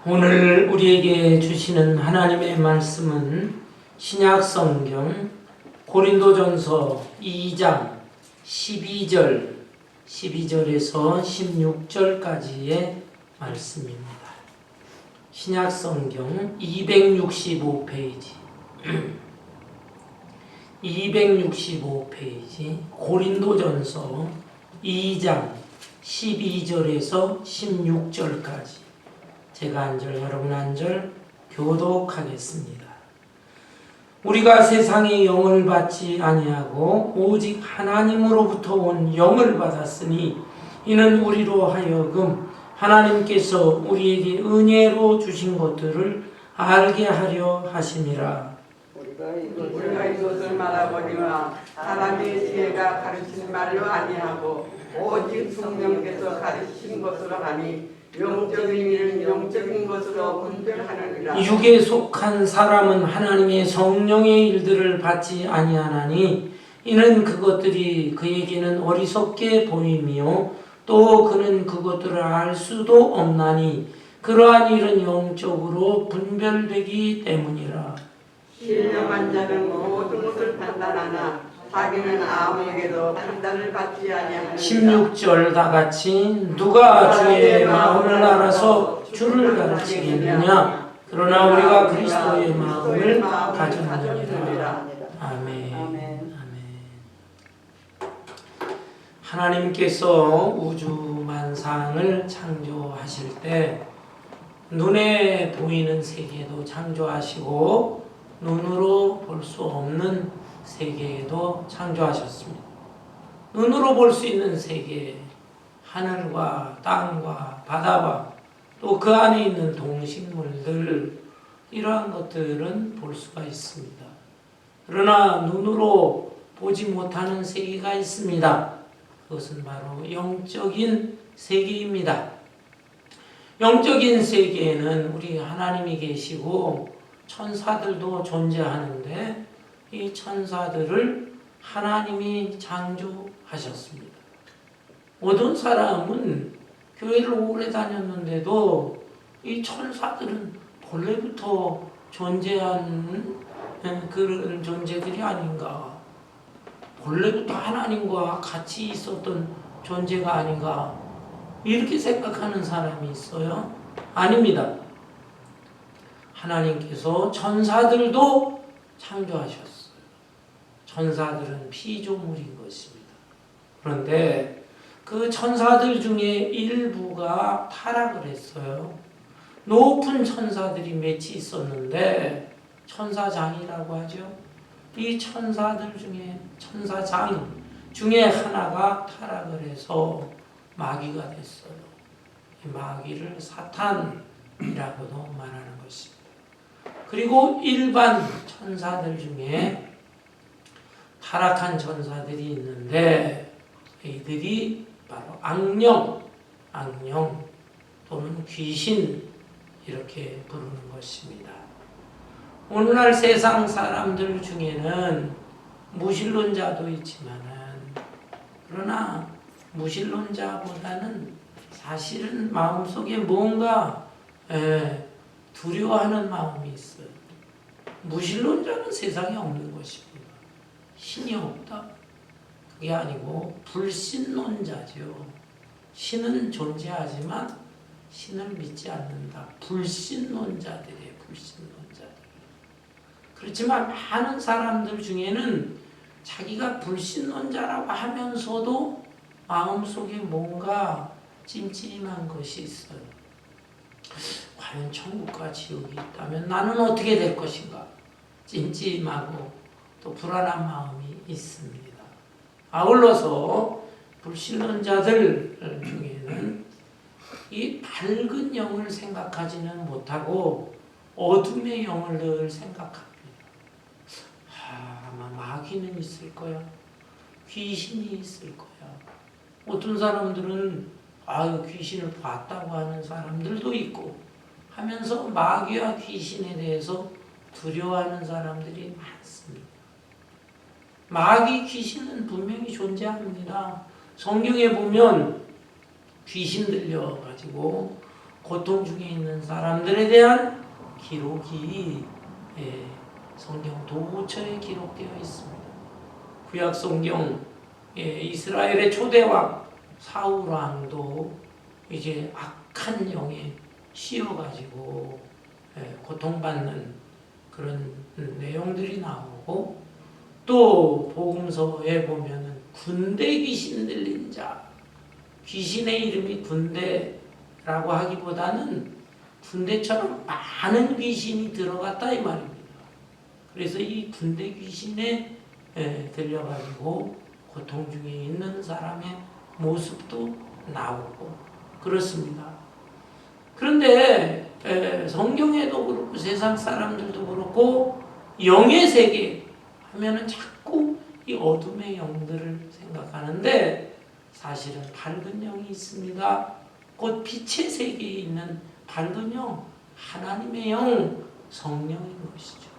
오늘 우리에게 주시는 하나님의 말씀은 신약성경 고린도전서 2장 12절에서 16절까지의 말씀입니다. 신약성경 265페이지 265페이지 고린도전서 2장 12절에서 16절까지 제가 한 절 여러분 한 절 교독하겠습니다. 우리가 세상의 영을 받지 아니하고 오직 하나님으로부터 온 영을 받았으니 이는 우리로 하여금 하나님께서 우리에게 은혜로 주신 것들을 알게 하려 하심이라. 우리가 이것을 말하거니와 사람의 지혜가 가르치는 말로 아니하고 오직 성령께서 가르치신 것으로 하니 영적인 일은 영적인 것으로 분별하느니라. 육에 속한 사람은 하나님의 성령의 일들을 받지 아니하나니 이는 그것들이 그에게는 어리석게 보임이요 또 그는 그것들을 알 수도 없나니 그러한 일은 영적으로 분별되기 때문이라. 신령한 자는 모든 것을 판단하나 자기는 아무에게도 판단을 받지 아니하느니라. 16절 다 같이 누가 주의 마음을 알아서 주를 가르치겠느냐 그러나 우리가 그리스도의 마음을 가졌느니라. 아멘. 하나님께서 우주만상을 창조하실 때 눈에 보이는 세계도 창조하시고 눈으로 볼 수 없는 세계에도 창조하셨습니다. 눈으로 볼 수 있는 세계, 하늘과 땅과 바다와 또 그 안에 있는 동식물들, 이러한 것들은 볼 수가 있습니다. 그러나 눈으로 보지 못하는 세계가 있습니다. 그것은 바로 영적인 세계입니다. 영적인 세계에는 우리 하나님이 계시고 천사들도 존재하는데 이 천사들을 하나님이 창조하셨습니다. 어떤 사람은 교회를 오래 다녔는데도 이 천사들은 본래부터 존재한 그런 존재들이 아닌가, 본래부터 하나님과 같이 있었던 존재가 아닌가, 이렇게 생각하는 사람이 있어요. 아닙니다. 하나님께서 천사들도 창조하셨어요. 천사들은 피조물인 것입니다. 그런데 그 천사들 중에 일부가 타락을 했어요. 높은 천사들이 몇이 있었는데 천사장이라고 하죠. 이 천사들 중에 천사장 중에 하나가 타락을 해서 마귀가 됐어요. 이 마귀를 사탄이라고도 말하는 것입니다. 그리고 일반 천사들 중에 타락한 천사들이 있는데 이들이 바로 악령 또는 귀신 이렇게 부르는 것입니다. 오늘날 세상 사람들 중에는 무신론자도 있지만은 그러나 무신론자보다는 사실은 마음속에 뭔가 두려워하는 마음이 있어요. 무신론자는 세상에 없는 것입니다. 신이 없다? 그게 아니고 불신론자죠. 신은 존재하지만 신을 믿지 않는다. 불신론자들이에요. 불신론자들. 그렇지만 많은 사람들 중에는 자기가 불신론자라고 하면서도 마음속에 뭔가 찜찜한 것이 있어요. 과연 천국과 지옥이 있다면 나는 어떻게 될 것인가? 찜찜하고 또 불안한 마음이 있습니다. 아울러서 불신론자들 중에는 이 밝은 영을 생각하지는 못하고 어둠의 영을 늘 생각합니다. 아마 마귀는 있을 거야. 귀신이 있을 거야. 어떤 사람들은 귀신을 봤다고 하는 사람들도 있고 하면서 마귀와 귀신에 대해서 두려워하는 사람들이 많습니다. 마귀 귀신은 분명히 존재합니다. 성경에 보면 귀신 들려가지고 고통 중에 있는 사람들에 대한 기록이 성경 도처에 기록되어 있습니다. 구약 성경 이스라엘의 초대왕 사울 왕도 이제 악한 영에 씌어가지고 고통받는 그런 내용들이 나오고, 또 복음서에 보면은 군대 귀신 들린 자, 귀신의 이름이 군대라고 하기보다는 군대처럼 많은 귀신이 들어갔다 이 말입니다. 그래서 이 군대 귀신에 들려가지고 고통 중에 있는 사람의 모습도 나오고 그렇습니다. 그런데 성경에도 그렇고 세상 사람들도 그렇고 영의 세계 하면은 자꾸 이 어둠의 영들을 생각하는데, 사실은 밝은 영이 있습니다. 곧 빛의 세계에 있는 밝은 영, 하나님의 영, 성령인 것이죠.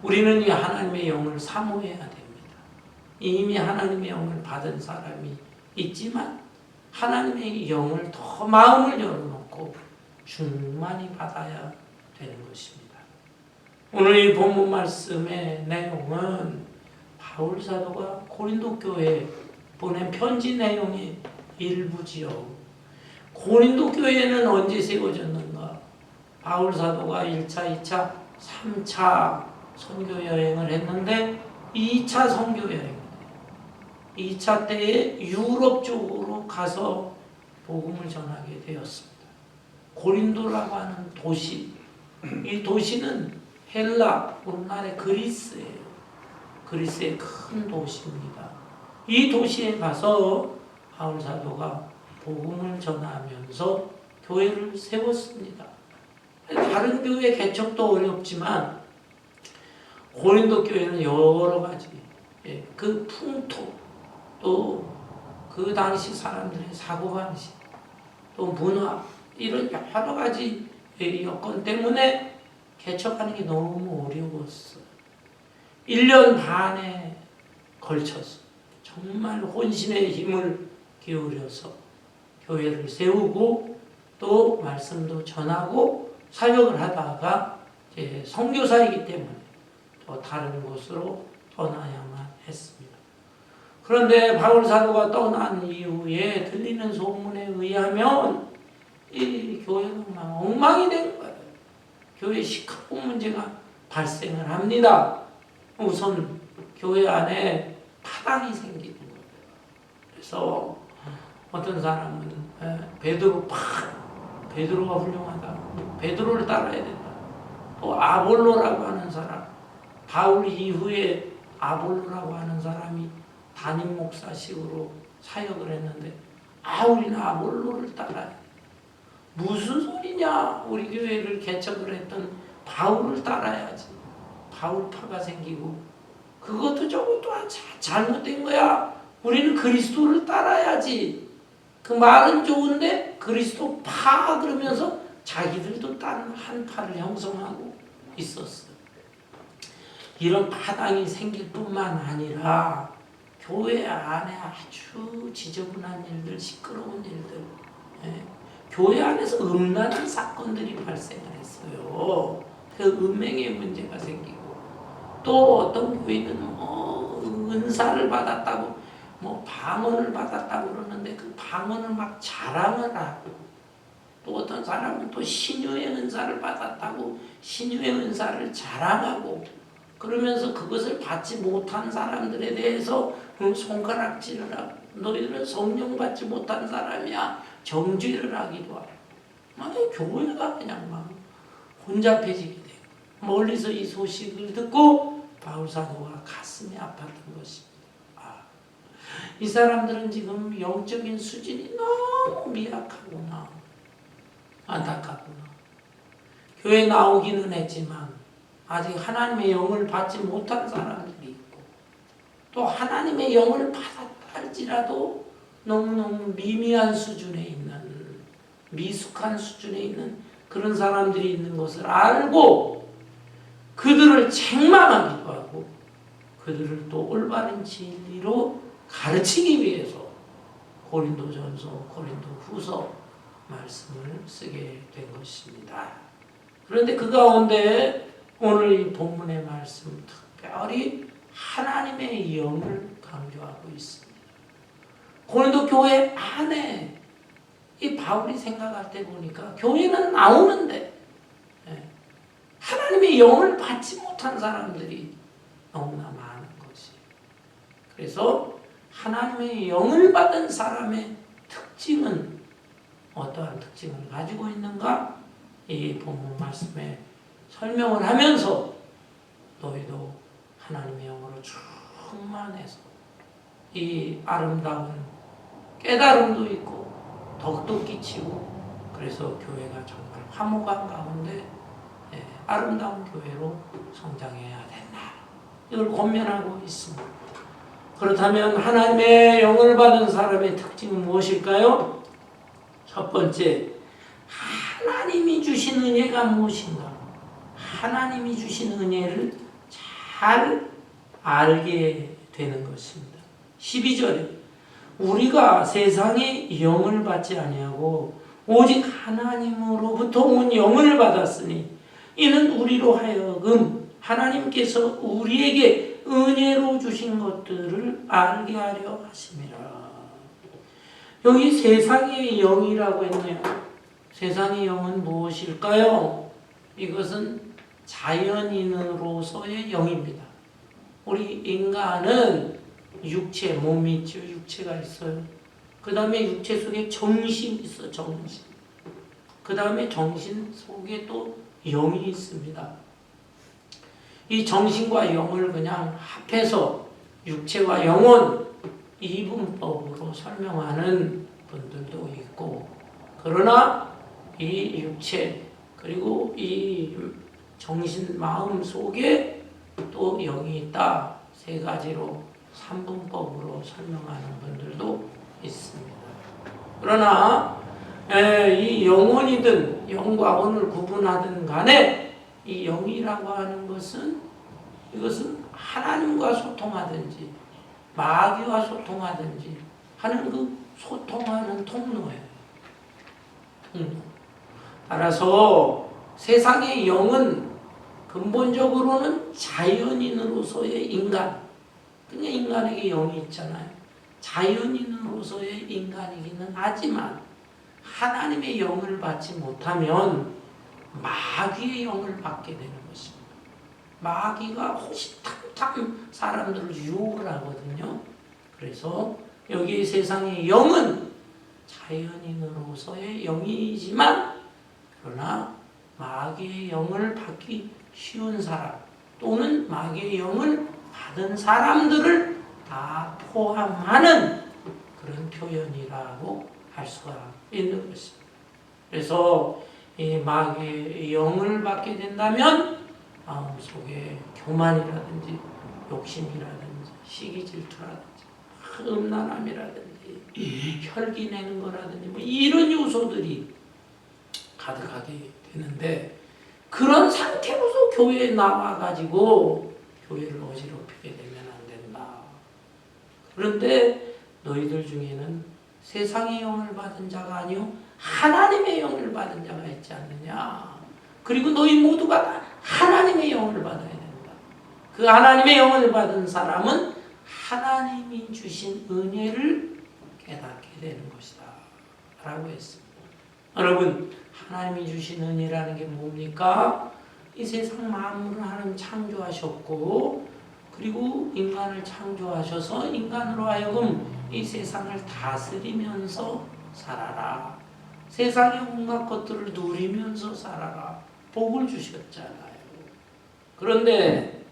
우리는 이 하나님의 영을 사모해야 됩니다. 이미 하나님의 영을 받은 사람이 있지만 하나님의 영을 더 마음을 열어놓고 충만히 받아야 되는 것입니다. 오늘 이 본문 말씀의 내용은 바울 사도가 고린도 교회에 보낸 편지 내용의 일부지요. 고린도 교회는 언제 세워졌는가? 바울 사도가 1차, 2차, 3차 선교 여행을 했는데 2차 선교 여행입니다. 2차 때에 유럽 쪽으로 가서 복음을 전하게 되었습니다. 고린도라고 하는 도시, 이 도시는 헬라, 오늘날의 그리스예요. 그리스의 큰 도시입니다. 이 도시에 가서 바울 사도가 복음을 전하면서 교회를 세웠습니다. 다른 교회 개척도 어렵지만 고린도 교회는 여러 가지 그 풍토, 또 그 당시 사람들의 사고방식, 또 문화, 이런 여러 가지 여건 때문에 개척하는 게 너무 어려웠어요. 1년 반에 걸쳐서 정말 혼신의 힘을 기울여서 교회를 세우고 또 말씀도 전하고 사역을 하다가 이제 선교사이기 때문에 또 다른 곳으로 떠나야만 했습니다. 그런데 바울 사도가 떠난 이후에 들리는 소문에 의하면 이 교회가 엉망이 된 거예요. 교회 시끄러운 문제가 발생을 합니다. 우선 교회 안에 파당이 생기는 거예요. 그래서 어떤 사람은 베드로가 훌륭하다, 베드로를 따라야 된다. 또 아볼로라고 하는 사람, 바울 이후에 아볼로라고 하는 사람이 담임 목사식으로 사역을 했는데, 우리는 아볼로를 따라야 돼. 무슨 소리냐? 우리 교회를 개척을 했던 바울을 따라야지. 바울파가 생기고, 그것도 저것도 잘못된 거야. 우리는 그리스도를 따라야지. 그 말은 좋은데 그리스도파 그러면서 자기들도 다른 한 파를 형성하고 있었어요. 이런 파당이 생길 뿐만 아니라 교회 안에 아주 지저분한 일들, 시끄러운 일들, 교회 안에서 음란한 사건들이 발생을 했어요. 그 음행의 문제가 생기고, 또 어떤 교회는 은사를 받았다고, 방언을 받았다고 그러는데 그 방언을 막 자랑을 하고, 또 어떤 사람은 또 신유의 은사를 받았다고 신유의 은사를 자랑하고, 그러면서 그것을 받지 못한 사람들에 대해서 손가락질을 하고, 너희들은 성령 받지 못한 사람이야, 정죄를 하기도 하고, 교회가 그냥 막 혼잡해지게 되고, 멀리서 이 소식을 듣고 바울 사도가 가슴이 아팠던 것입니다. 이 사람들은 지금 영적인 수준이 너무 미약하구나, 안타깝구나. 교회 나오기는 했지만 아직 하나님의 영을 받지 못한 사람들이 있고, 또 하나님의 영을 받았다 할지라도 너무너무 미미한 수준에 있는, 미숙한 수준에 있는 그런 사람들이 있는 것을 알고 그들을 책망하기도 하고, 그들을 또 올바른 진리로 가르치기 위해서 고린도전서, 고린도후서 말씀을 쓰게 된 것입니다. 그런데 그 가운데 오늘 이 본문의 말씀 특별히 하나님의 영을 강조하고 있습니다. 고린도 교회 안에 이 바울이 생각할 때 보니까 교회는 나오는데 하나님의 영을 받지 못한 사람들이 너무나 많은 것이. 그래서 하나님의 영을 받은 사람의 특징은 어떠한 특징을 가지고 있는가? 이 본문 말씀에 설명을 하면서 너희도 하나님의 영으로 충만해서 이 아름다운 깨달음도 있고 덕도 끼치고 그래서 교회가 정말 화목한 가운데 아름다운 교회로 성장해야 된다. 이걸 권면하고 있습니다. 그렇다면 하나님의 영을 받은 사람의 특징은 무엇일까요? 첫 번째, 하나님이 주신 은혜가 무엇인가? 하나님이 주신 은혜를 잘 알게 되는 것입니다. 12절에 우리가 세상의 영을 받지 아니하고 오직 하나님으로부터 온 영을 받았으니 이는 우리로 하여금 하나님께서 우리에게 은혜로 주신 것들을 알게 하려 하심이라. 여기 세상의 영이라고 했네요. 세상의 영은 무엇일까요? 이것은 자연인으로서의 영입니다. 우리 인간은 육체, 몸이 있죠. 육체가 있어요. 그 다음에 육체 속에 정신이 있어, 정신. 그 다음에 정신 속에 또 영이 있습니다. 이 정신과 영을 그냥 합해서 육체와 영혼 이분법으로 설명하는 분들도 있고, 그러나 이 육체 그리고 이 정신 마음 속에 또 영이 있다. 세 가지로 삼분법으로 설명하는 분들도 있습니다. 그러나 이 영혼이든 영과 혼을 구분하든 간에 이 영이라고 하는 것은 이것은 하나님과 소통하든지 마귀와 소통하든지 하는 그 소통하는 통로예요. 따라서 세상의 영은 근본적으로는 자연인으로서의 인간, 그냥 인간에게 영이 있잖아요. 자연인으로서의 인간이기는 하지만 하나님의 영을 받지 못하면 마귀의 영을 받게 되는 것입니다. 마귀가 호시탐탐 사람들을 유혹을 하거든요. 그래서 여기 세상의 영은 자연인으로서의 영이지만 그러나 마귀의 영을 받기 쉬운 사람 또는 마귀의 영을 받은 사람들을 다 포함하는 그런 표현이라고 할 수가 있는 것입니다. 그래서 이 마귀의 영을 받게 된다면 마음속에 교만이라든지 욕심이라든지 시기 질투라든지 음란함이라든지 혈기 내는 거라든지 뭐 이런 요소들이 가득하게 되는데, 그런 상태로서 교회에 나와가지고 교회를 어지럽히게 되면 안 된다. 그런데 너희들 중에는 세상의 영을 받은 자가 아니요 하나님의 영을 받은 자가 있지 않느냐. 그리고 너희 모두가 다 하나님의 영을 받아야 된다. 그 하나님의 영을 받은 사람은 하나님이 주신 은혜를 깨닫게 되는 것이다 라고 했습니다. 여러분, 하나님이 주신 은혜라는 게 뭡니까? 이 세상 만물을 하나님 창조하셨고 그리고 인간을 창조하셔서 인간으로 하여금 이 세상을 다스리면서 살아라. 세상의 온갖 것들을 누리면서 살아라. 복을 주셨잖아요. 그런데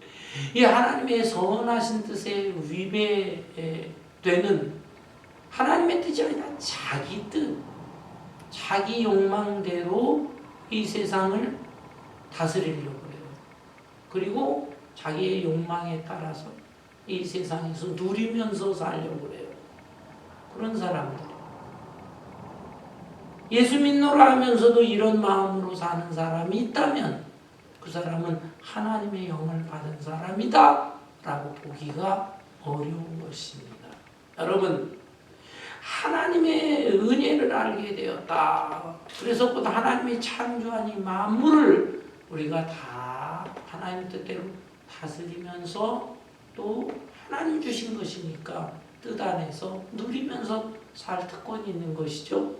이 하나님의 선하신 뜻에 위배되는 하나님의 뜻이 아니라 자기 뜻, 자기 욕망대로 이 세상을 다스리려고 해요. 그리고 자기의 욕망에 따라서 이 세상에서 누리면서 살려고 해요. 그런 사람들. 예수 믿노라 하면서도 이런 마음으로 사는 사람이 있다면 그 사람은 하나님의 영을 받은 사람이다 라고 보기가 어려운 것입니다. 여러분, 하나님의 은혜를 알게 되었다. 그래서 곧 하나님의 창조한 이 만물을 우리가 다 하나님 뜻대로 다스리면서 또 하나님 주신 것이니까 뜻 안에서 누리면서 살 특권이 있는 것이죠.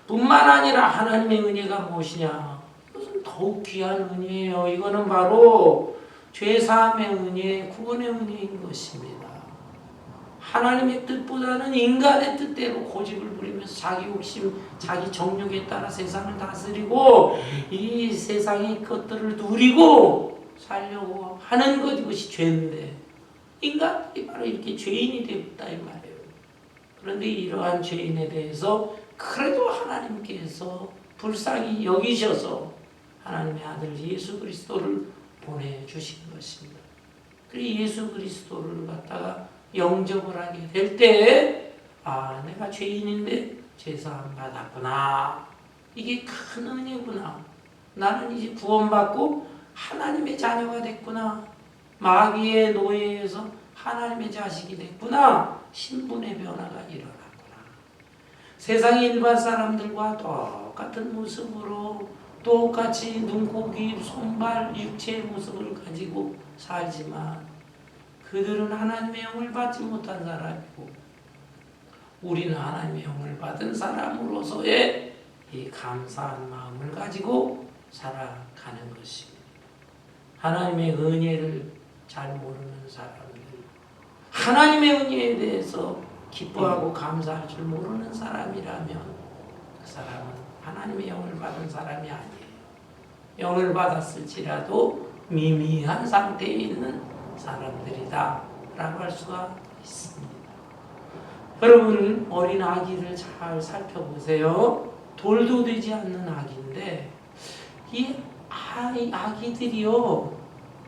뿐만 아니라 하나님의 은혜가 무엇이냐? 이것은 더욱 귀한 은혜예요. 이거는 바로 죄사함의 은혜, 구원의 은혜인 것입니다. 하나님의 뜻보다는 인간의 뜻대로 고집을 부리면서 자기 욕심, 자기 정욕에 따라 세상을 다스리고 이 세상의 것들을 누리고 살려고 하는 것, 이것이 죄인데 인간이 바로 이렇게 죄인이 되었다 이 말이에요. 그런데 이러한 죄인에 대해서 그래도 하나님께서 불쌍히 여기셔서 하나님의 아들 예수 그리스도를 보내주신 것입니다. 그리고 예수 그리스도를 갖다가 영접을 하게 될 때, 아, 내가 죄인인데 죄사함 받았구나. 이게 큰 은혜구나. 나는 이제 구원받고 하나님의 자녀가 됐구나. 마귀의 노예에서 하나님의 자식이 됐구나. 신분의 변화가 일어났구나. 세상의 일반 사람들과 똑같은 모습으로 똑같이 눈고기, 손발, 육체의 모습을 가지고 살지만 그들은 하나님의 영을 받지 못한 사람이고 우리는 하나님의 영을 받은 사람으로서의 이 감사한 마음을 가지고 살아가는 것입니다. 하나님의 은혜를 잘 모르는 사람들, 하나님의 은혜에 대해서 기뻐하고 감사할 줄 모르는 사람이라면 그 사람은 하나님의 영을 받은 사람이 아니에요. 영을 받았을지라도 미미한 상태에 있는 사람들이다 라고 할 수가 있습니다. 여러분, 어린 아기를 잘 살펴보세요. 돌도 되지 않는 아기인데 이 아기들이요,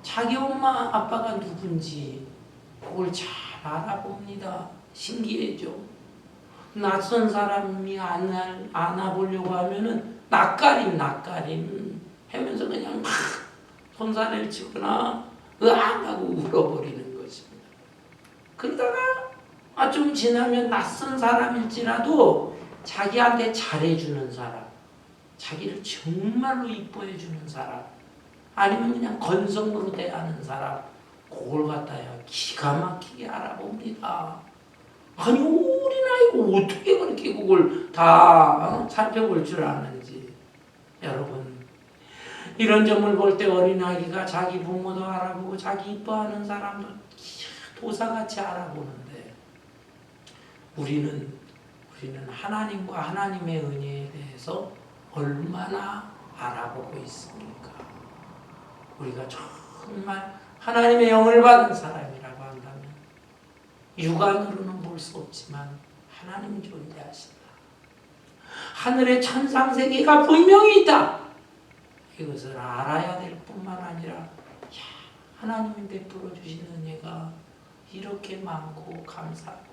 자기 엄마 아빠가 누군지 그걸 잘 알아봅니다. 신기해죠. 낯선 사람이 안아보려고 하면은 낯가림 하면서 그냥 막 손사래를 치거나 으악 하고 울어버리는 것입니다. 그러다가 좀 지나면 낯선 사람일지라도 자기한테 잘해주는 사람, 자기를 정말로 이뻐해주는 사람, 아니면 그냥 건성으로 대하는 사람, 그걸 갖다야 기가 막히게 알아봅니다. 아니, 어린아이가 어떻게 그렇게 그걸 다 살펴볼 줄 아는지. 여러분, 이런 점을 볼 때 어린아이가 자기 부모도 알아보고 자기 이뻐하는 사람도 도사같이 알아보는데 우리는 하나님과 하나님의 은혜에 대해서 얼마나 알아보고 있습니까? 우리가 정말 하나님의 영을 받은 사람이라고 한다면 육안으로는 볼 수 없지만 하나님이 존재하신다. 하늘의 천상세계가 분명히 있다. 이것을 알아야 될 뿐만 아니라 하나님이 베풀어 주신 은혜가 이렇게 많고 감사하고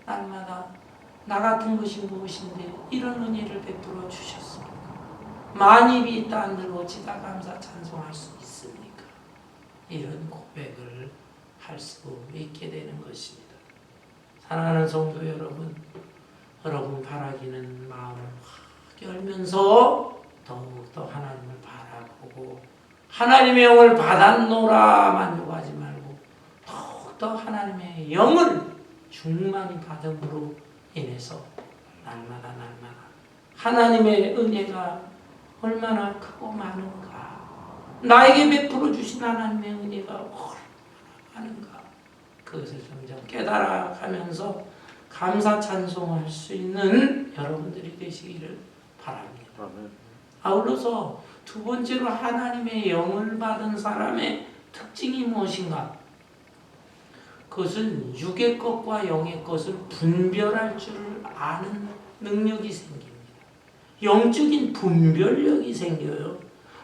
날마다 나 같은 것이 무엇인데 이런 은혜를 베풀어 주셨습니까? 만입이 있다 한들 어찌다 감사 찬송할 수 있습니까? 이런 고백을 할 수 있게 되는 것입니다. 사랑하는 성도 여러분, 여러분 바라기는 마음을 확 열면서 더욱더 하나님을 바라보고 하나님의 영을 받았노라 만족하지 말고 더욱더 하나님의 영을 충만히 받음으로 인해서 날마다 하나님의 은혜가 얼마나 크고 많은가, 나에게 베풀어 주신 하나님의 은혜가 얼마나 많은가, 그것을 점점 깨달아가면서 감사 찬송할 수 있는 여러분들이 되시기를 바랍니다. 아울러서 두 번째로 하나님의 영을 받은 사람의 특징이 무엇인가? 그것은 육의 것과 영의 것을 분별할 줄 아는 능력이 생깁니다. 영적인 분별력이 생겨요.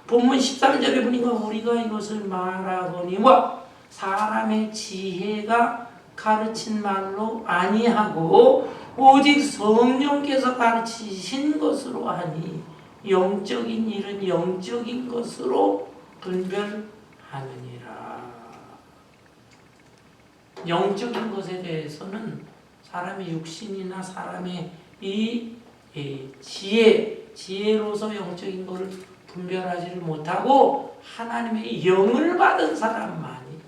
본문 13절에 보니까 우리가 이것을 말하거니와 사람의 지혜가 가르친 말로 아니하고 오직 성령께서 가르치신 것으로 하니 영적인 일은 영적인 것으로 분별하느니라. 영적인 것에 대해서는 사람의 육신이나 사람의 이 지혜로서 영적인 것을 분별하지를 못하고 하나님의 영을 받은 사람만이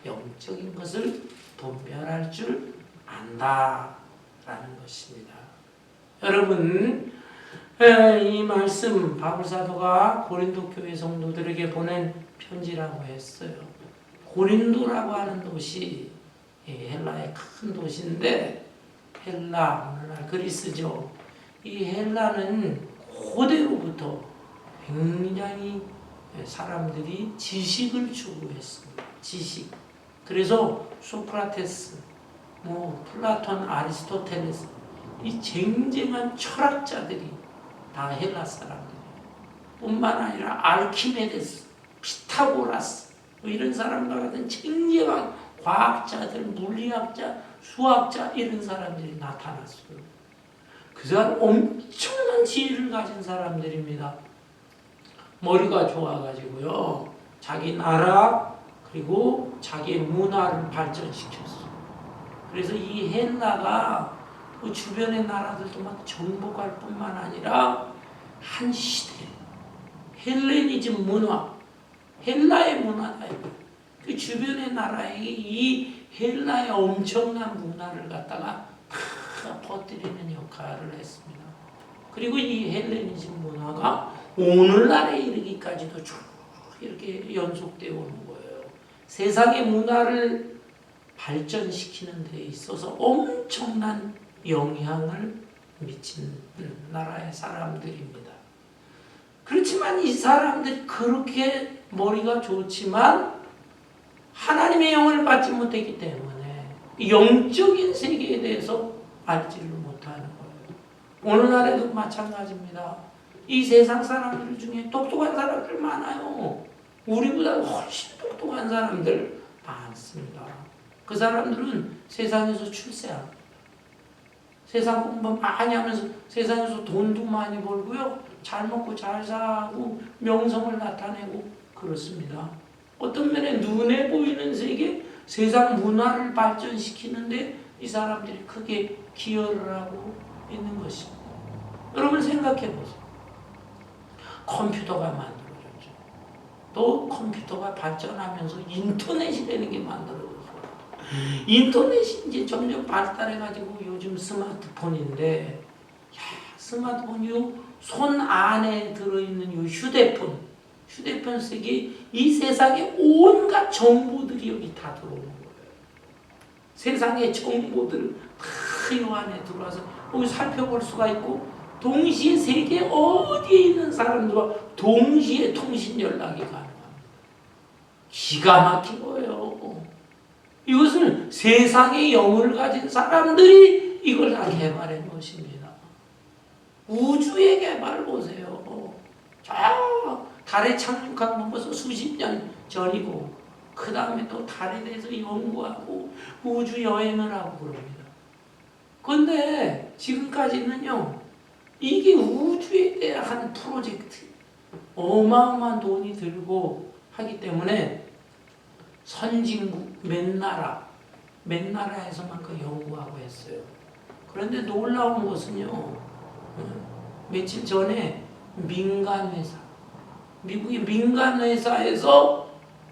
영적인 것을 분별할 줄 안다라는 것입니다. 여러분, 이 말씀 바울 사도가 고린도 교회 성도들에게 보낸 편지라고 했어요. 고린도라고 하는 도시, 헬라의 큰 도시인데, 헬라, 오늘날 그리스죠. 이 헬라는 고대로부터 굉장히 사람들이 지식을 추구했습니다. 지식. 그래서 소크라테스, 플라톤, 아리스토텔레스, 이 쟁쟁한 철학자들이 다 헬라 사람들이에요. 뿐만 아니라 알키메데스, 피타고라스, 이런 사람과 같은 쟁쟁한 과학자들, 물리학자, 수학자 이런 사람들이 나타났어요. 그 사람 엄청난 지혜를 가진 사람들입니다. 머리가 좋아가지고요. 자기 나라 그리고 자기의 문화를 발전시켰어요. 그래서 이 헬라가 그 주변의 나라들도 막 정복할 뿐만 아니라 한 시대 헬레니즘 문화, 헬라의 문화다. 그 주변의 나라에 이 헬라의 엄청난 문화를 갖다가 다 퍼뜨리는 역할을 했습니다. 그리고 이 헬레니즘 문화가 오늘날에 이르기까지도 쭉 이렇게 연속되어 오는 거예요. 세상의 문화를 발전시키는 데 있어서 엄청난 영향을 미친 나라의 사람들입니다. 그렇지만 이 사람들이 그렇게 머리가 좋지만 하나님의 영을 받지 못했기 때문에 영적인 세계에 대해서 알지를 못하는 거예요. 오늘날에도 마찬가지입니다. 이 세상 사람들 중에 똑똑한 사람들 많아요. 우리보다 훨씬 똑똑한 사람들 많습니다. 그 사람들은 세상에서 출세합니다. 세상 공부 많이 하면서 세상에서 돈도 많이 벌고요. 잘 먹고 잘 사고 명성을 나타내고 그렇습니다. 어떤 면에 눈에 보이는 세계, 세상 문화를 발전시키는데 이 사람들이 크게 기여를 하고 있는 것입니다. 여러분 생각해 보세요. 컴퓨터가 만들어졌죠. 또 컴퓨터가 발전하면서 인터넷이라는 게 만들어졌어요. 인터넷이 이제 점점 발달해가지고 요즘 스마트폰인데, 스마트폰 손 안에 들어있는 요 휴대폰 세계, 이 세상의 온갖 정보들이 여기 다 들어오는 거예요. 세상의 정보들을 다 요 안에 들어와서 여기 살펴볼 수가 있고, 동시에 세계 어디에 있는 사람들과 동시에 통신 연락이 가능합니다. 기가 막힌 거예요. 이것을 세상의 영을 가진 사람들이 이걸 다 개발한 것입니다. 우주의 개발을 보세요. 저 달에 착륙한 건 벌써 수십 년 전이고, 그 다음에 또 달에 대해서 연구하고 우주 여행을 하고 그럽니다. 그런데 지금까지는요, 이게 우주에 대한 프로젝트, 어마어마한 돈이 들고 하기 때문에 선진국 몇 나라에서만 그 연구하고 했어요. 그런데 놀라운 것은요, 며칠 전에 미국의 민간 회사에서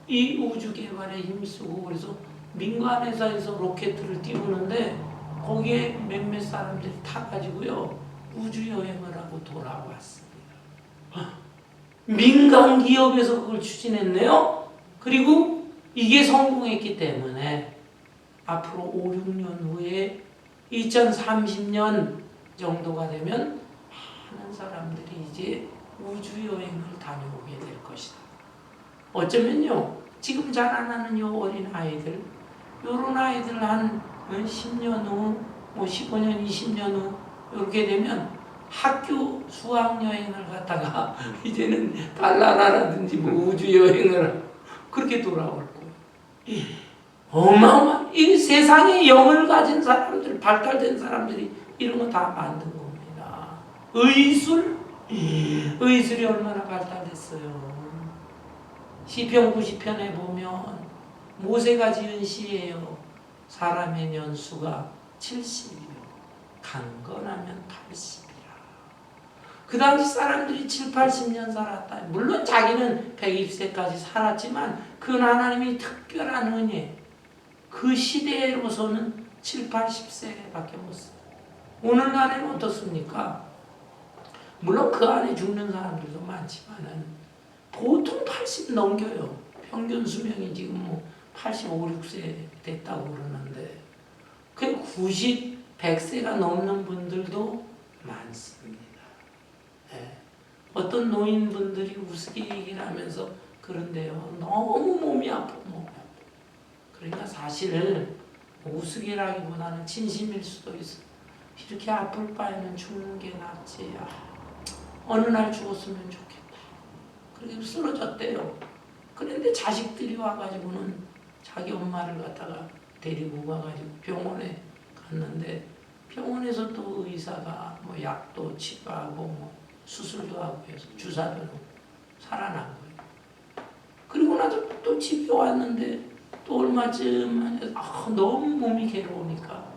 이 우주 개발에 힘쓰고, 그래서 민간 회사에서 로켓을 띄우는데 거기에 몇몇 사람들이 타가지고요 우주 여행을 하고 돌아왔습니다. 민간 기업에서 그걸 추진했네요. 그리고 이게 성공했기 때문에 앞으로 5, 6년 후에 2030년 정도가 되면 많은 사람들이 이제 우주 여행을 다녀오게 될 것이다. 어쩌면요, 지금 자라나는 요 어린 아이들, 요런 아이들 한 10년 후, 15년, 20년 후 이렇게 되면 학교 수학여행을 갔다가 이제는 달나라라든지 우주여행을 그렇게 돌아올 거예요. 어마어마한 이 세상에 영을 가진 사람들, 발달된 사람들이 이런 거 다 만든 겁니다. 의술이 얼마나 발달됐어요. 시편 90편에 보면 모세가 지은 시예요. 사람의 년수가 70이요. 강건하면 80이라. 그 당시 사람들이 7, 80년 살았다. 물론 자기는 120세까지 살았지만 그건 하나님이 특별한 은혜. 그 시대로서는 7, 80세밖에 못 살아요. 오늘날에는 어떻습니까? 물론 그 안에 죽는 사람들도 많지만은 보통 80 넘겨요. 평균 수명이 지금 뭐 85, 6세 됐다고 그러는데 그 90, 100세가 넘는 분들도 많습니다. 네. 어떤 노인분들이 우스개 얘기를 하면서 그런데요. 너무 몸이 아파. 그러니까 사실 우스개라기보다는 진심일 수도 있어요. 이렇게 아플 바에는 죽는 게 낫지. 어느 날 죽었으면 좋겠다. 그렇게 쓰러졌대요. 그런데 자식들이 와가지고는 자기 엄마를 갖다가 데리고 가가지고 병원에 갔는데 병원에서 또 의사가 뭐 약도 치료하고 뭐 수술도 하고 해서 주사도 놓고 살아난 거예요. 그리고 나서 또 집에 왔는데 또 얼마쯤 너무 몸이 괴로우니까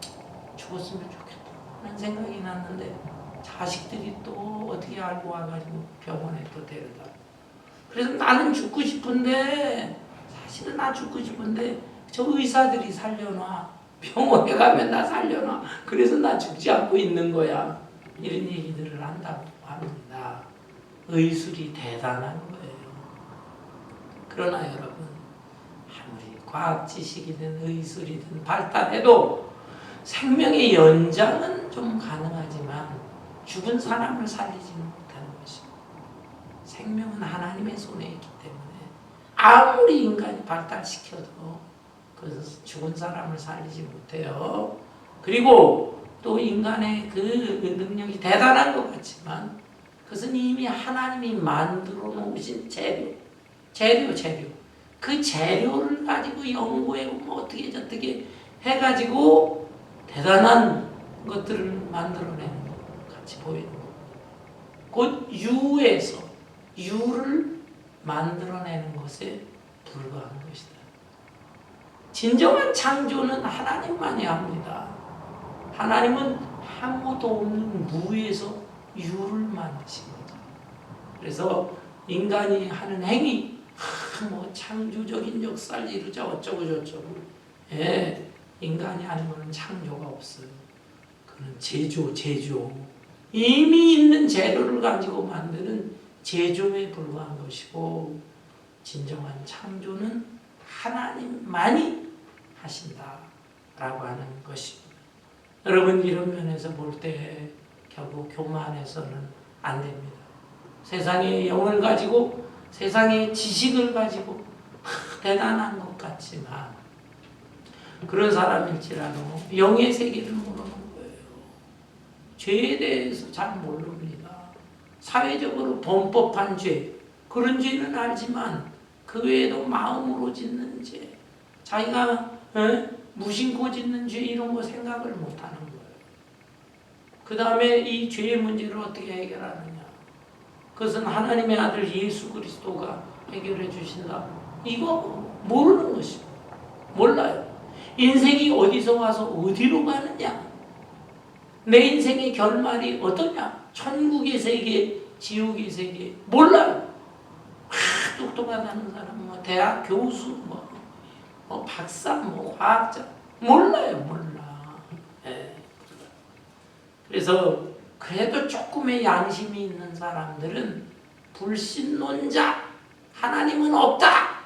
죽었으면 좋겠다 하는 생각이 났는데 자식들이 또 어떻게 알고 와가지고 병원에 또 데려다. 그래서 나는 죽고 싶은데 사실은 나 죽고 싶은데 저 의사들이 살려놔. 병원에 가면 나 살려놔. 그래서 나 죽지 않고 있는 거야. 이런 얘기들을 한다고 합니다. 의술이 대단한 거예요. 그러나 여러분 아무리 과학 지식이든 의술이든 발달해도 생명의 연장은 좀 가능하지만 죽은 사람을 살리지는 못하는 것입니다. 생명은 하나님의 손에 있기 때문에 아무리 인간이 발달시켜도 그래서 죽은 사람을 살리지 못해요. 그리고 또 인간의 그 능력이 대단한 것 같지만 그것은 이미 하나님이 만들어 놓으신 재료. 그 재료를 가지고 연구해 보면 어떻게 저떻게 해가지고 대단한 것들을 만들어내는 것 같이 보이는 것. 곧 유를 만들어내는 것에 불과한 것이다. 진정한 창조는 하나님만이 합니다. 하나님은 아무도 없는 무에서 유를 만드신 거죠. 그래서 인간이 하는 행위, 뭐 창조적인 역사를 이루자 어쩌고 저쩌고, 인간이 하는 것은 창조가 없어요. 그는 제조. 이미 있는 재료를 가지고 만드는 제조에 불과한 것이고 진정한 창조는 하나님만이 하신다라고 하는 것입니다. 여러분 이런 면에서 볼 때 결국 교만해서는 안 됩니다. 세상의 영을 가지고 세상의 지식을 가지고 대단한 것 같지만 그런 사람일지라도 영의 세계를 모르는 거예요. 죄에 대해서 잘 모릅니다. 사회적으로 범법한 죄, 그런 죄는 알지만 그 외에도 마음으로 짓는 죄, 자기가 무심코 짓는 죄 이런 거 생각을 못하는 거예요. 그 다음에 이 죄의 문제를 어떻게 해결하느냐? 그것은 하나님의 아들 예수 그리스도가 해결해 주신다. 이거 모르는 것입니다. 몰라요. 인생이 어디서 와서 어디로 가느냐? 내 인생의 결말이 어떠냐? 천국의 세계, 지옥의 세계 몰라요. 똑똑하다는 사람, 뭐 대학 교수, 뭐 박사, 뭐 과학자 몰라요, 몰라. 그래서 그래도 조금의 양심이 있는 사람들은 불신론자, 하나님은 없다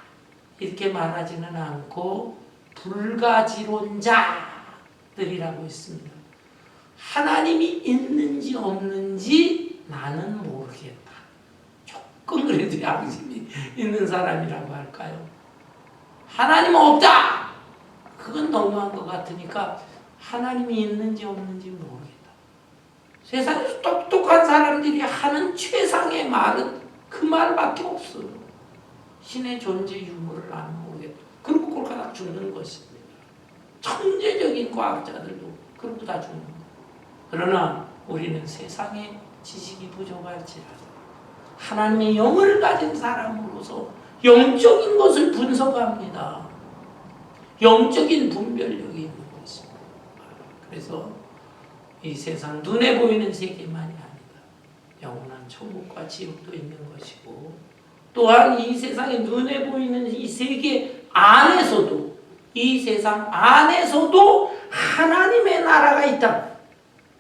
이렇게 말하지는 않고 불가지론자들이라고 있습니다. 하나님이 있는지 없는지 나는 모르겠다. 조금 그래도 양심이 있는 사람이라고 할까요? 하나님은 없다! 그건 너무한 것 같으니까 하나님이 있는지 없는지 모르겠다. 세상에서 똑똑한 사람들이 하는 최상의 말은 그 말밖에 없어요. 신의 존재 유무를 나는 모르겠다. 그리고 꼴까닥 죽는 것입니다. 천재적인 과학자들도 그러고 다 죽는 거예요. 그러나 우리는 세상의 지식이 부족할지라도 하나님의 영을 가진 사람으로서 영적인 것을 분석합니다. 영적인 분별력이 있는 것입니다. 그래서 이 세상 눈에 보이는 세계만이 아니다. 영원한 천국과 지옥도 있는 것이고 또한 이 세상에 눈에 보이는 이 세계 안에서도 이 세상 안에서도 하나님의 나라가 있다.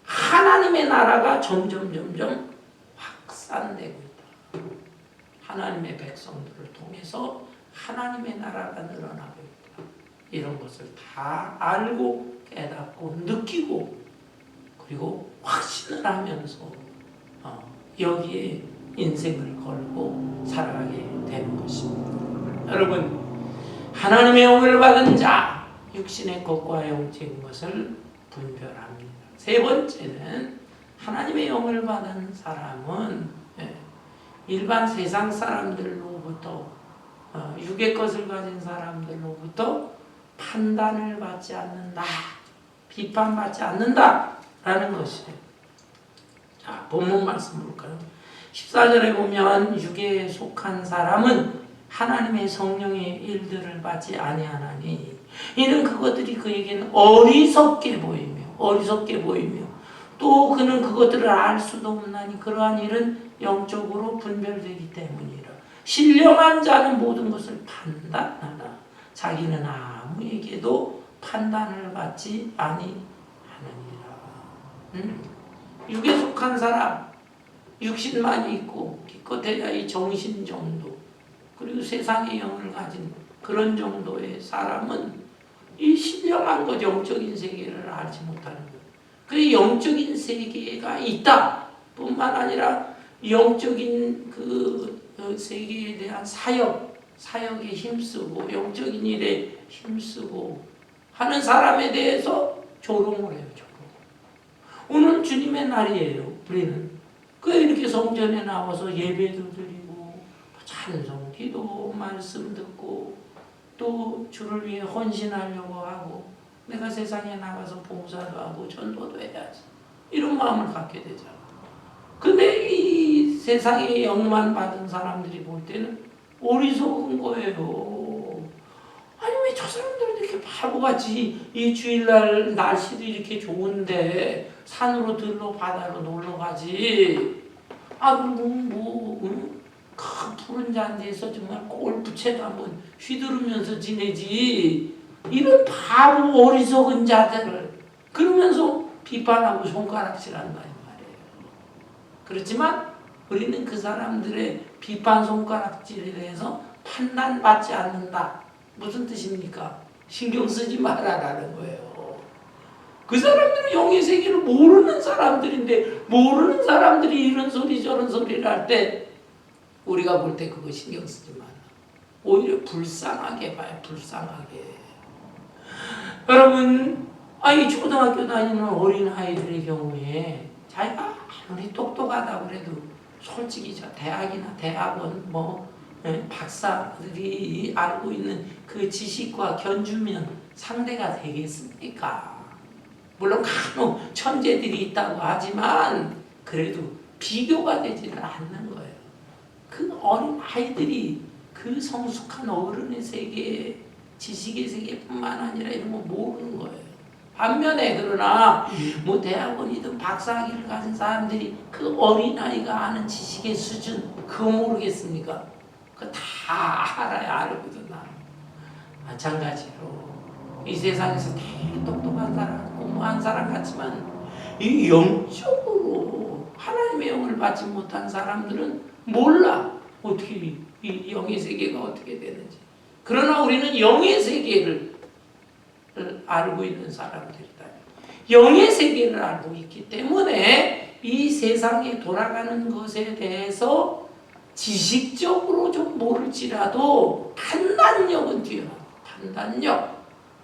하나님의 나라가 점점 확산되고 있다. 하나님의 백성들을 통해서 하나님의 나라가 늘어나고 있다. 이런 것을 다 알고 깨닫고 느끼고 그리고 확신을 하면서 여기에 인생을 걸고 살아가게 되는 것입니다. 여러분, 하나님의 영을 받은 자, 육신의 것과 영적인 것을 분별합니다. 세 번째는 하나님의 영을 받은 사람은 일반 세상 사람들로부터 육의 것을 가진 사람들로부터 판단을 받지 않는다. 비판받지 않는다라는 것이에요. 자, 본문 말씀 볼까요? 14절에 보면 육에 속한 사람은 하나님의 성령의 일들을 받지 아니하나니 이는 그것들이 그에게는 어리석게 보이며 또 그는 그것들을 알 수도 없나니 그러한 일은 영적으로 분별되기 때문이라. 신령한 자는 모든 것을 판단하나 자기는 아무에게도 판단을 받지 아니하느니라. 육에 속한 사람, 육신만 있고 기껏해야 이 정신 정도 그리고 세상의 영을 가진 그런 정도의 사람은 이 신령한 것, 영적인 세계를 알지 못하는 것. 그 영적인 세계가 있다 뿐만 아니라 영적인 그 세계에 대한 사역에 힘쓰고 영적인 일에 힘쓰고 하는 사람에 대해서 조롱을 해요. 오늘 주님의 날이에요. 우리는 이렇게 성전에 나와서 예배도 드리고 찬송, 기도, 말씀 듣고 또 주를 위해 헌신하려고 하고 내가 세상에 나가서 봉사도 하고 전도도 해야지. 이런 마음을 갖게 되잖아. 근데 이 세상의 영만 받은 사람들이 볼 때는 어리석은 거예요. 아니 왜 저 사람들은 이렇게 바보같이 이 주일날 날씨도 이렇게 좋은데 산으로 들러 바다로 놀러 가지. 그리고 큰 푸른 잔디에서 정말 골프채도 한번 휘두르면서 지내지. 이런 바보 어리석은 자들을 그러면서 비판하고 손가락질한다 이 말이에요. 그렇지만 우리는 그 사람들의 비판 손가락질에 대해서 판단받지 않는다. 무슨 뜻입니까? 신경 쓰지 말아라는 거예요. 그 사람들은 영의 세계를 모르는 사람들인데 모르는 사람들이 이런 소리 저런 소리를 할 때 우리가 볼 때 그거 신경 쓰지 마라. 오히려 불쌍하게 봐요. 불쌍하게. 여러분, 이 초등학교 다니는 어린 아이들의 경우에 자기가 아무리 똑똑하다고 그래도 솔직히 저 대학이나 대학원 박사들이 알고 있는 그 지식과 견주면 상대가 되겠습니까? 물론 간혹 천재들이 있다고 하지만 그래도 비교가 되지는 않는 거예요. 그 어린 아이들이 그 성숙한 어른의 세계, 지식의 세계뿐만 아니라 이런 거 모르는 거예요. 반면에 그러나 대학원이든 박사학위를 가진 사람들이 그 어린아이가 아는 지식의 수준 그거 모르겠습니까? 그거 다 알아야 알거든. 마찬가지로 이 세상에서 되게 똑똑한 사람, 공부한 사람 같지만 이 영적으로 하나님의 영을 받지 못한 사람들은 몰라. 어떻게 이 영의 세계가 어떻게 되는지. 그러나 우리는 영의 세계를 알고 있는 사람들이다. 영의 세계를 알고 있기 때문에 이 세상에 돌아가는 것에 대해서 지식적으로 좀 모를지라도 판단력은 뛰어나. 판단력.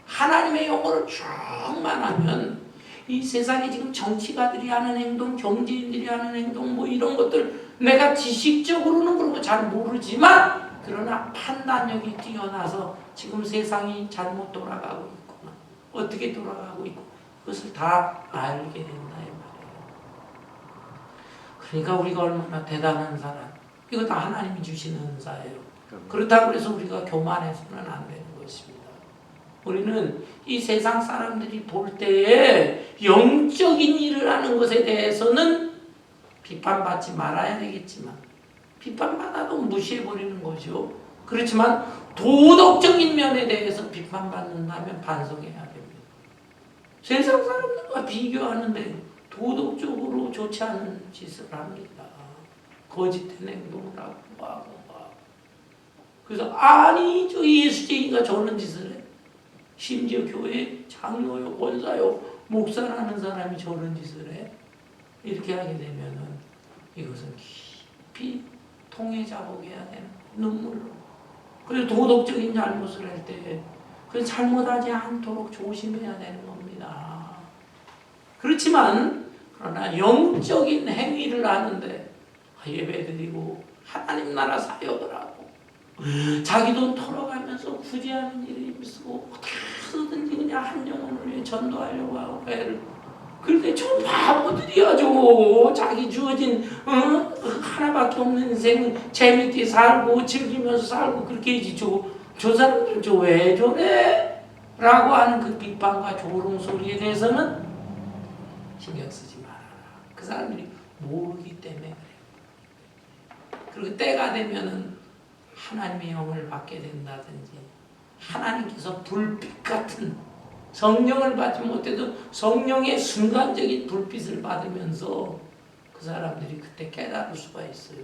하나님의 영어를 충만하면 이 세상에 지금 정치가들이 하는 행동, 경제인들이 하는 행동 이런 것들 내가 지식적으로는 그런 거 잘 모르지만 그러나 판단력이 뛰어나서 지금 세상이 잘못 돌아가고 있구나. 어떻게 돌아가고 있고 그것을 다 알게 된다 이 말이에요. 그러니까 우리가 얼마나 대단한 사람. 이거 다 하나님이 주시는 은사예요. 그렇다고 해서 우리가 교만해서는 안 되는 것입니다. 우리는 이 세상 사람들이 볼 때에 영적인 일을 하는 것에 대해서는 비판받지 말아야 되겠지만 비판받아도 무시해버리는 거죠. 그렇지만 도덕적인 면에 대해서 비판받는다면 반성해야 됩니다. 세상 사람들과 비교하는데 도덕적으로 좋지 않은 짓을 합니다. 거짓된 행동을 하고. 그래서 아니 저 예수쟁이가 저런 짓을 해. 심지어 교회 장로요, 권사요, 목사라는 사람이 저런 짓을 해. 이렇게 하게 되면은 이것은 깊이 통해 자복해야 되는 눈물로. 그래서 도덕적인 잘못을 할 때 그 잘못하지 않도록 조심해야 되는 겁니다. 그렇지만 그러나 영적인 행위를 하는데 예배드리고 하나님 나라 사역을 하고 자기 돈 털어가면서 굳이 하는 일이 있고 어떻게든지 그냥 한 영혼을 위해 전도하려고 하고 애를 그런데 저 바보들이야죠. 자기 주어진 하나밖에 없는 인생은 재밌게 살고 즐기면서 살고 그렇게 해야지. 저 사람들 저 왜 저래? 라고 하는 그 비판과 조롱 소리에 대해서는 신경 쓰지 말아라. 그 사람들이 모르기 때문에 그래요. 그리고 때가 되면은 하나님의 영을 받게 된다든지 하나님께서 불빛 같은 성령을 받지 못해도 성령의 순간적인 불빛을 받으면서 그 사람들이 그때 깨달을 수가 있어요.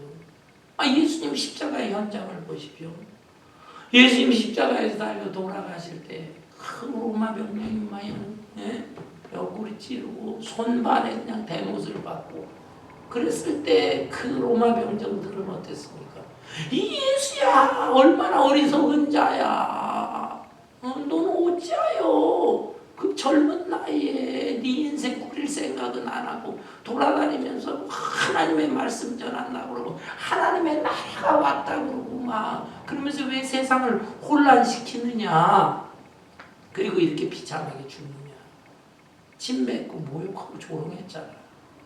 예수님 십자가의 현장을 보십시오. 예수님 십자가에서 달려 돌아가실 때 로마 병력이 마냥 옆구리 찌르고 손발에 그냥 대못을 받고 그랬을 때 그 로마 병정들은 어땠습니까? 이 예수야 얼마나 어리석은 자야. 너는 어찌하여 그 젊은 나이에 네 인생 꾸릴 생각은 안 하고 돌아다니면서 하나님의 말씀 전한다고 그러고 하나님의 나라가 왔다고 그러고 막 그러면서 왜 세상을 혼란시키느냐. 그리고 이렇게 비참하게 죽느냐. 침 뱉고 모욕하고 조롱했잖아.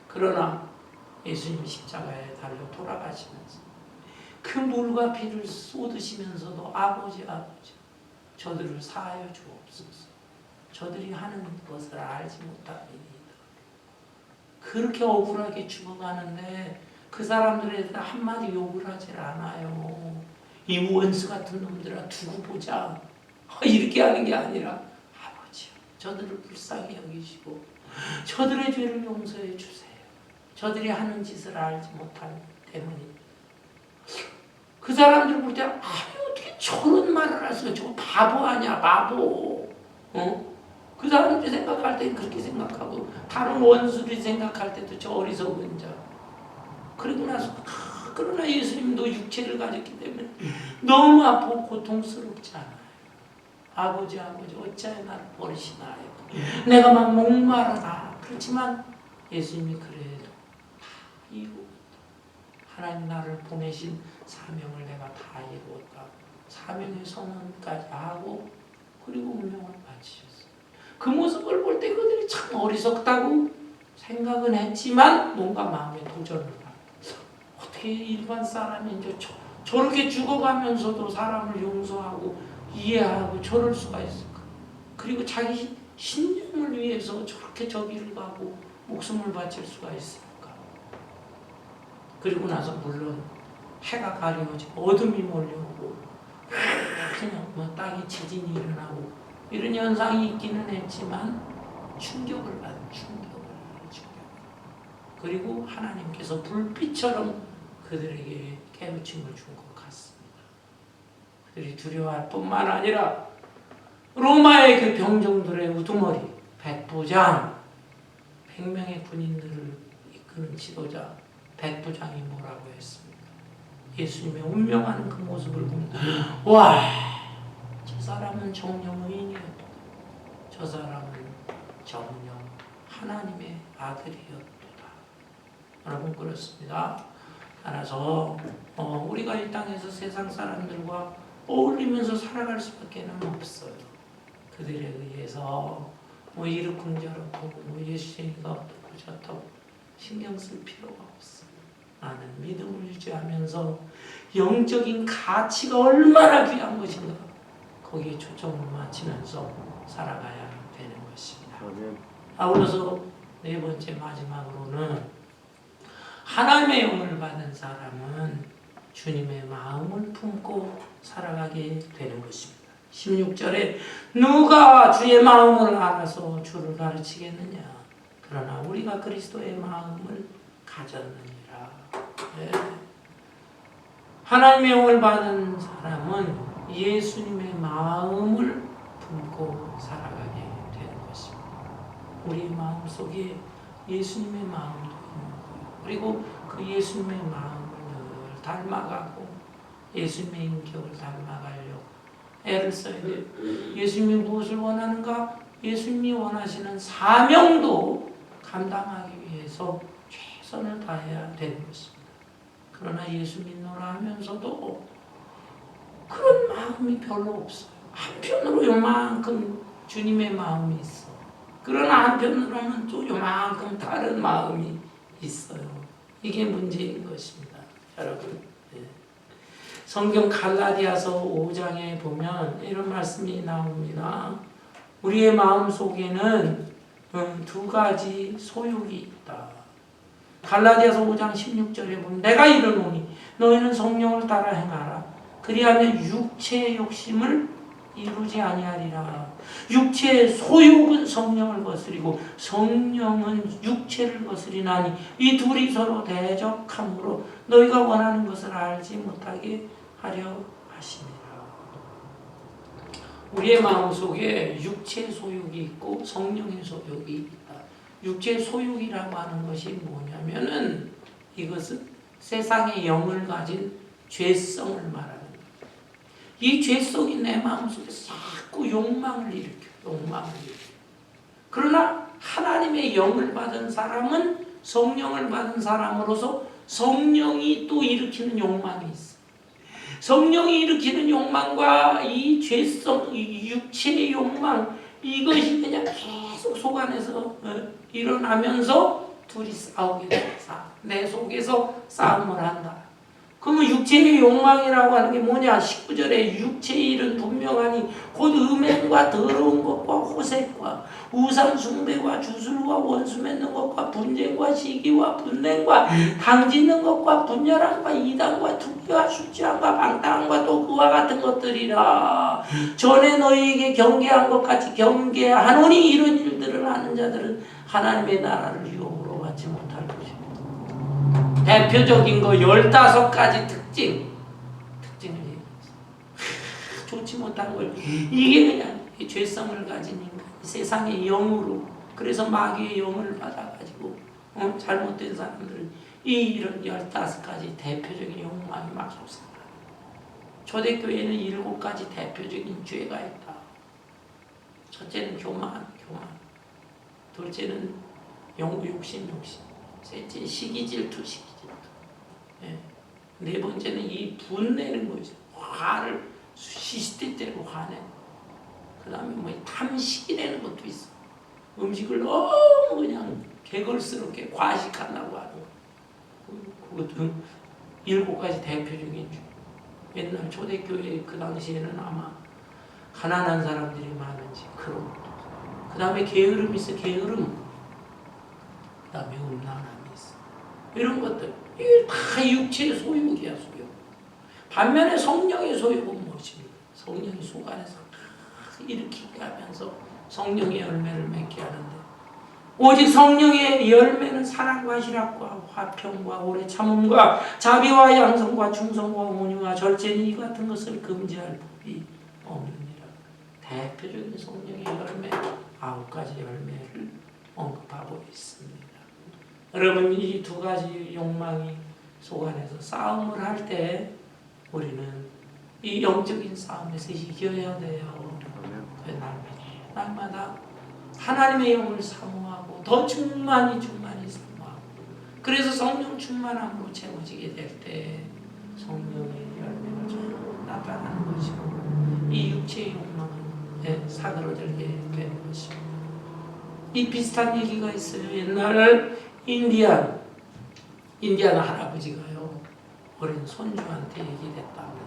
그러나 예수님이 십자가에 달려 돌아가시면서 그 물과 피를 쏟으시면서도 아버지 저들을 사하여 주옵소서. 저들이 하는 것을 알지 못합니다. 그렇게 억울하게 죽어가는데 그 사람들에 대해 한마디 욕을 하질 않아요. 이 원수 같은 놈들아 두고 보자. 이렇게 하는 게 아니라 아버지요 저들을 불쌍히 여기시고 저들의 죄를 용서해 주세요. 저들이 하는 짓을 알지 못하기 때문입니다. 그 사람들 볼 때 어떻게 저런 말을 하세요. 저 바보 아니야 바보. 그 사람들이 생각할 때는 그렇게 생각하고 다른 원수들이 생각할 때도 저 어리석은 자. 그리고 나서 그러나 예수님도 육체를 가졌기 때문에 너무 아프고 고통스럽지 않아요. 아버지 어찌하여 나를 버리시나요. 내가 막 목마르다. 그렇지만 예수님이 그래도 다 이루었다. 하나님 나를 보내신 사명을 내가 다 이루었다. 사명의 선언까지 하고 그리고 운명을 바치셨어요. 그 모습을 볼 때 그들이 참 어리석다고 생각은 했지만 뭔가 마음에 도전을 하고 어떻게 일반 사람이 이제 저렇게 죽어가면서도 사람을 용서하고 이해하고 저럴 수가 있을까? 그리고 자기 신념을 위해서 저렇게 저기를 가고 목숨을 바칠 수가 있을까? 그리고 나서 물론 해가 가려지고 어둠이 몰려오고 그냥 땅에 지진이 일어나고 이런 현상이 있기는 했지만 충격을 받은 충격을. 그리고 하나님께서 불빛처럼 그들에게 깨우침을 준 것 같습니다. 그들이 두려워할 뿐만 아니라 로마의 그 병정들의 우두머리, 백부장, 100명의 군인들을 이끄는 지도자 백부장이 뭐라고 했습니까? 예수님의 운명하는 그 모습을 보면 와, 저 사람은 정령 의인이었다. 저 사람은 정령 하나님의 아들이었다. 여러분 그렇습니다. 따라서 우리가 이 땅에서 세상 사람들과 어울리면서 살아갈 수밖에 없어요. 그들에 의해서 이러쿵저러쿵 예수님이 어떻고 저렇고 신경 쓸 필요가 없어요. 나는 믿음을 유지하면서 영적인 가치가 얼마나 귀한 것인가 거기에 초점을 맞추면서 살아가야 되는 것입니다. 아멘. 아울러서 네 번째 마지막으로는 하나님의 영을 받은 사람은 주님의 마음을 품고 살아가게 되는 것입니다. 16절에 누가 주의 마음을 알아서 주를 가르치겠느냐? 그러나 우리가 그리스도의 마음을 가졌느니라. 네. 하나님의 영을 받은 사람은 예수님의 마음을 품고 살아가게 되는 것입니다. 우리 마음 속에 예수님의 마음도 있는 거예요. 그리고 그 예수님의 마음을 늘 닮아가고 예수님의 인격을 닮아가려고 애를 써야 돼요. 예수님이 무엇을 원하는가? 예수님이 원하시는 사명도 감당하기 위해서 최선을 다해야 되는 것입니다. 그러나 예수 믿노라 하면서도 그런 마음이 별로 없어요. 한편으로 요만큼 주님의 마음이 있어. 그러나 한편으로는 또 요만큼 다른 마음이 있어요. 이게 문제인 것입니다. 여러분, 네. 성경 갈라디아서 5장에 보면 이런 말씀이 나옵니다. 우리의 마음 속에는 두 가지 소욕이 있다. 갈라디아서 5장 16절에 보면 내가 이르노니 너희는 성령을 따라 행하라. 그리하면 육체의 욕심을 이루지 아니하리라. 육체의 소욕은 성령을 거스리고 성령은 육체를 거스리나니 이 둘이 서로 대적함으로 너희가 원하는 것을 알지 못하게 하려 하시니라. 우리의 마음속에 육체의 소욕이 있고 성령의 소욕이 있다. 육체의 소욕이라고 하는 것이 뭐냐면은 이것은 세상의 영을 가진 죄성을 말하는 거예요. 이 죄성이 내 마음속에 자꾸 욕망을 일으켜. 그러나 하나님의 영을 받은 사람은 성령을 받은 사람으로서 성령이 또 일으키는 욕망이 있어. 성령이 일으키는 욕망과 이 죄성, 이 육체의 욕망, 이것이 그냥 계속 속 안에서 일어나면서 둘이 싸우게 돼. 내 속에서 싸움을 한다. 그러면 육체의 욕망이라고 하는 게 뭐냐? 19절에 육체의 일은 분명하니 곧 음행과 더러운 것과 호색과 우상 숭배와 주술과 원수 맺는 것과 분쟁과 시기와 분냉과 당짓는 것과 분열함과 이단과 투기와 술취함과 방탕함과 또 그와 같은 것들이라. 전에 너희에게 경계한 것 같이 경계하노니 이런 일들을 하는 자들은 하나님의 나라를 유업으로 받지 못할 것이다. 대표적인 거 15가지 특징을 좋지 못한 걸 이게 그냥 죄성을 가진 인간, 세상의 영으로, 그래서 마귀의 영을 받아가지고 잘못된 사람들은 이런 15가지 대표적인 욕망이 막 솟아나요. 초대교회에는 7가지 대표적인 죄가 있다. 첫째는 교만. 둘째는 욕심. 셋째 시기 질투. 예. 네 번째는 이 분내는 거죠. 화를 시시때때로 화내는 거. 그 다음에 뭐 탐식이라는 것도 있어. 음식을 너무 그냥 개걸스럽게 과식하려고 하는 거. 그것도 7가지 대표적인 죄. 옛날 초대교회 그 당시에는 아마 가난한 사람들이 많은지 그런 것도. 그 다음에 게으름이 있어. 게으름. 그 다음에 음란함이 있어. 이런 것들. 이게 다 육체의 소욕이야, 소욕. 반면에 성령의 소욕은 무엇입니까? 성령이 속 안에서 일으키게 하면서 성령의 열매를 맺게 하는데, 오직 성령의 열매는 사랑과 희락과 화평과 오래 참음과 자비와 양성과 충성과 온유와 절제니 이 같은 것을 금지할 법이 없느니라. 대표적인 성령의 열매 9가지 열매를 언급하고 있습니다. 여러분, 이 2가지 욕망이 속 안에서 싸움을 할 때 우리는 이 영적인 싸움에서 이겨야 돼요. 날마다 하나님의 영을 사모하고 더 충만히 사모하고, 그래서 성령 충만함으로 채워지게 될 때 성령의 열매가 좀 나타나는 것이고 이 육체의 욕망은 사그러들게 되는 것입니다. 이 비슷한 얘기가 있어요. 옛날 인디안 할아버지가요, 어린 손주한테 얘기를 했답니다.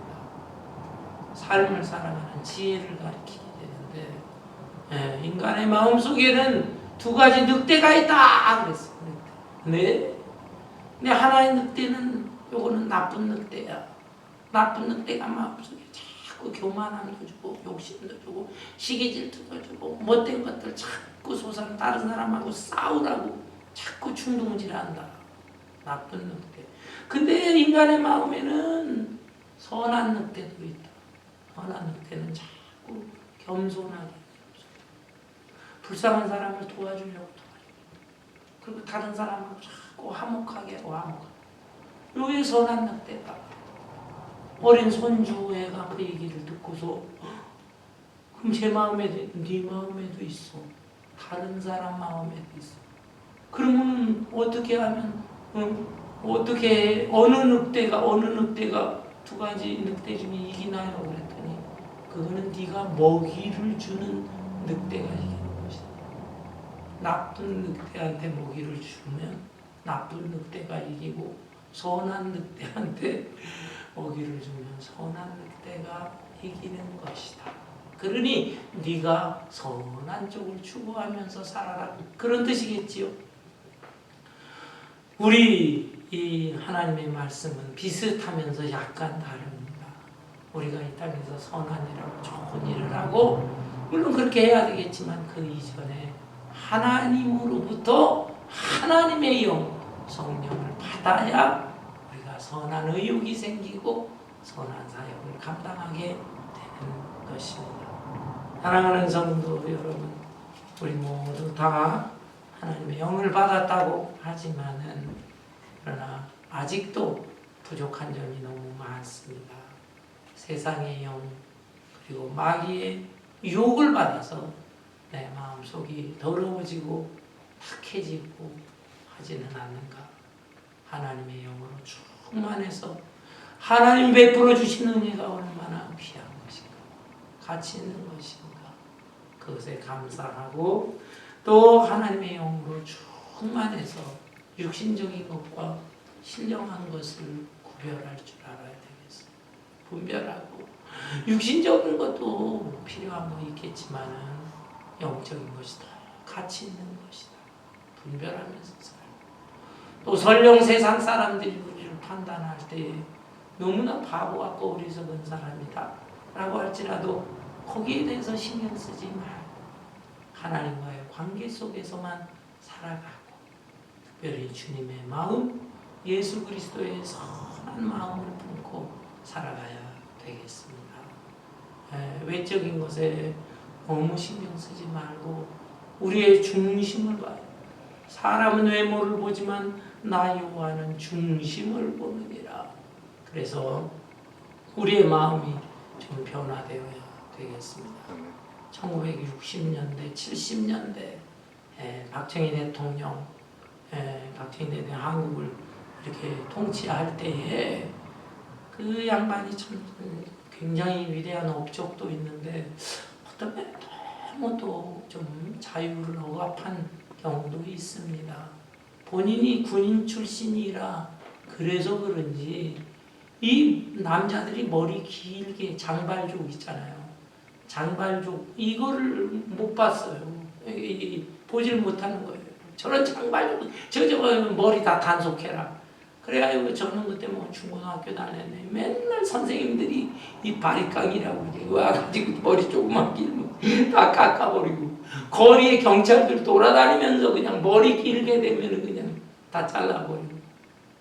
삶을 살아가는 지혜를 가리키게 되는데, 인간의 마음속에는 두 가지 늑대가 있다 그랬어요. 네. 근데 하나의 늑대는 요거는 나쁜 늑대야. 나쁜 늑대가 마음속에 자꾸 교만함도 주고 욕심도 주고 시기 질투도 주고 못된 것들 자꾸 다른 사람하고 싸우라고 자꾸 충동질한다. 나쁜 늑대. 근데 인간의 마음에는 선한 늑대도 있다. 선한 늑대는 자꾸 겸손하게 불쌍한 사람을 도와주려고 도와주고, 그리고 다른 사람하고 자꾸 화목하게 하고 화목하고. 이게 선한 늑대다. 어린 손주애가 그 얘기를 듣고서 그럼 제 마음에도 네 마음에도 있어. 다른 사람 마음에도 있어. 그러면 어떻게 하면 어떻게 어느 늑대가 두 가지 늑대 중에 이기나요? 그랬더니 그거는 네가 먹이를 주는 늑대가 이기는 것이다. 나쁜 늑대한테 먹이를 주면 나쁜 늑대가 이기고 선한 늑대한테 먹이를 주면 선한 늑대가 이기는 것이다. 그러니 네가 선한 쪽을 추구하면서 살아라. 그런 뜻이겠지요. 우리 이 하나님의 말씀은 비슷하면서 약간 다릅니다. 우리가 이 땅에서 선한 일하고 좋은 일을 하고 물론 그렇게 해야 되겠지만 그 이전에 하나님으로부터 하나님의 영 성령을 받아야 우리가 선한 의욕이 생기고 선한 사역을 감당하게 되는 것입니다. 사랑하는 성도 여러분, 우리 모두 다 하나님의 영을 받았다고 하지만은 그러나 아직도 부족한 점이 너무 많습니다. 세상의 영 그리고 마귀의 유혹을 받아서 내 마음속이 더러워지고 탁해지고 하지는 않는가. 하나님의 영으로 충만해서 하나님 베풀어 주신 은혜가 얼마나 귀한 것인가, 가치 있는 것인가, 그것에 감사하고 또 하나님의 영으로 충만해서 육신적인 것과 신령한 것을 구별할 줄 알아야 되겠어요. 분별하고 육신적인 것도 필요한 거 있겠지만은 영적인 것이 더 가치 있는 것이다. 분별하면서 살고 또 설령 세상 사람들이 우리를 판단할 때 너무나 바보 같고 어리석은 사람이다 라고 할지라도 거기에 대해서 신경 쓰지 말고 하나님과의 관계 속에서만 살아가고 특별히 주님의 마음, 예수 그리스도의 선한 마음을 품고 살아가야 되겠습니다. 외적인 것에 너무 신경 쓰지 말고 우리의 중심을 봐요. 사람은 외모를 보지만 나 여호와는 중심을 보느니라. 그래서 우리의 마음이 좀 변화되어야 되겠습니다. 1960년대, 70년대 박정희 대통령, 박정희 대통령 한국을 이렇게 통치할 때에 그 양반이 참 굉장히 위대한 업적도 있는데 어떤 면에 너무 또 좀 자유를 억압한 경우도 있습니다. 본인이 군인 출신이라 그래서 그런지 이 남자들이 머리 길게 장발족 있잖아요. 장발족 이거를 못 봤어요. 보질 못하는 거예요. 저런 장발족 저거 머리 다 단속해라. 그래가지고 저는 그때 뭐 중고등학교 다녔네. 맨날 선생님들이 이 바리깡이라고 와가지고 머리 조그만 길면 다 깎아버리고 거리에 경찰들 돌아다니면서 그냥 머리 길게 되면 그냥 다 잘라버리고.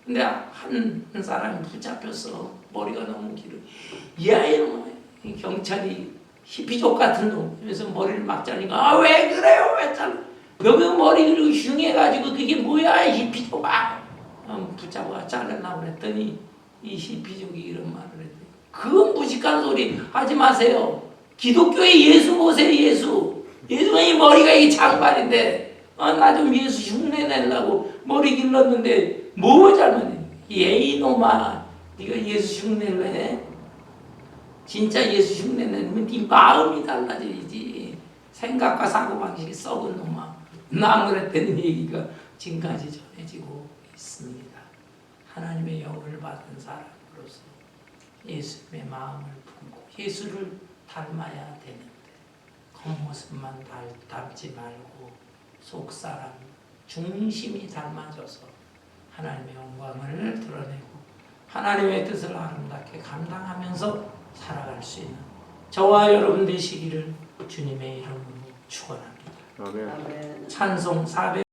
근데 한 사람이 붙잡혔어. 머리가 너무 길어. 야 이놈아, 이 경찰이 히피족 같은 놈. 그래서 머리를 막 자르니까 아 왜 그래요? 왜 잘라? 여기 머리 그리고 흉해가지고 그게 뭐야 히피족아. 붙잡아 잘라나 그랬더니 이 히피족이 이런 말을 했더니 그건 무식한 소리 하지 마세요. 기독교의 예수 보세요. 예수가 이 머리가 이 장발인데 나 좀 예수 흉내 내려고 머리 길렀는데 뭐 잘못해? 이놈아 네가 예수 흉내를 내? 진짜 예수 흉내 내면 네 마음이 달라져야지. 생각과 사고방식이 썩은 놈아. 나무랬다는 얘기가 지금까지 전해지고 있습니다. 하나님의 영을 받은 사람으로서 예수님의 마음을 품고 예수를 닮아야 되는데 겉모습만 닮지 말고 속사람 중심이 닮아져서 하나님의 영광을 드러내고 하나님의 뜻을 아름답게 감당하면서 살아갈 수 있는 저와 여러분 되시기를 주님의 이름으로 축원합니다. 아멘. 아멘. 찬송 400